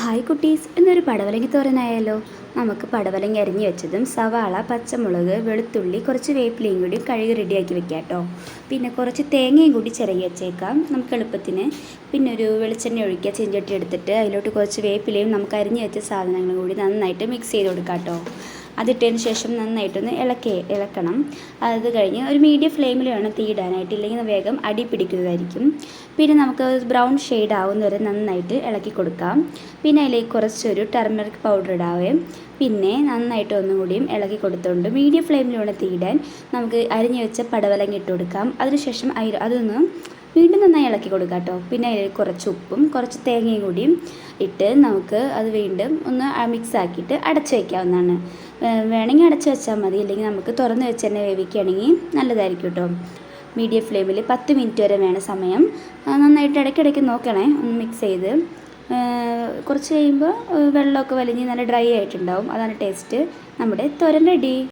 Hi കുട്ടീസ്, എന്നൊരു പടവലങ്ങി തോരനായാലോ? നമുക്ക് പടവലങ്ങി അരിഞ്ഞു വെച്ചതും സവാള, പച്ചമുളക്, വെളുത്തുള്ളി, കുറച്ച് വേപ്പിലയും കൂടി കഴുകി റെഡിയാക്കി വെക്കാം കേട്ടോ. പിന്നെ കുറച്ച് തേങ്ങയും കൂടി ചിരകി വെച്ചേക്കാം നമുക്ക് എളുപ്പത്തിന്. പിന്നെ ഒരു വെളിച്ചെണ്ണ ഒഴിക്കുക, ചെഞ്ചട്ടി എടുത്തിട്ട് അതിലോട്ട് കുറച്ച് വേപ്പിലയും നമുക്ക് അരിഞ്ഞു വെച്ച സാധനങ്ങളും കൂടി നന്നായിട്ട് മിക്സ് ചെയ്ത് കൊടുക്കാം കേട്ടോ. അതിട്ടതിന് ശേഷം നന്നായിട്ടൊന്ന് ഇളക്കണം. അത് കഴിഞ്ഞ് ഒരു മീഡിയം ഫ്ലെയിമിൽ വേണം തീ ഇടാനായിട്ട്, ഇല്ലെങ്കിൽ വേഗം അടി പിടിക്കുന്നതായിരിക്കും. പിന്നെ നമുക്ക് ബ്രൗൺ ഷെയ്ഡ് ആവുന്ന വരെ നന്നായിട്ട് ഇളക്കി കൊടുക്കാം. പിന്നെ അതിലേക്ക് കുറച്ചൊരു ടർമറിക് പൗഡർ ഇടാവേ. പിന്നെ നന്നായിട്ട് ഒന്നുകൂടിയും ഇളക്കി കൊടുത്തുകൊണ്ട് മീഡിയം ഫ്ലെയിമിൽ വേണം തീ ഇടാൻ. നമുക്ക് അരിഞ്ഞു വെച്ച പടവലങ്ങ ഇട്ട് കൊടുക്കാം. അതിനുശേഷം അതൊന്ന് വീണ്ടും നന്നായി ഇളക്കി കൊടുക്കാം കേട്ടോ. പിന്നെ അതിൽ കുറച്ച് ഉപ്പും കുറച്ച് തേങ്ങയും കൂടിയും ഇട്ട് നമുക്ക് അത് വീണ്ടും ഒന്ന് മിക്സ് ആക്കിയിട്ട് അടച്ചു വയ്ക്കാവുന്നതാണ്. വേണമെങ്കിൽ അടച്ചു വെച്ചാൽ മതി, ഇല്ലെങ്കിൽ നമുക്ക് തുറന്ന് വെച്ച് തന്നെ വേവിക്കുകയാണെങ്കിൽ നല്ലതായിരിക്കും കേട്ടോ. മീഡിയം ഫ്ലെയിമിൽ 10 മിനിറ്റ് വരെ വേണം സമയം. നന്നായിട്ട് ഇടയ്ക്കിടയ്ക്ക് നോക്കണേ, ഒന്ന് മിക്സ് ചെയ്ത്. കുറച്ച് കഴിയുമ്പോൾ വെള്ളമൊക്കെ വലിഞ്ഞ് നല്ല ഡ്രൈ ആയിട്ടുണ്ടാവും. അതാണ് ടേസ്റ്റ്. നമ്മുടെ തോരൻ റെഡി.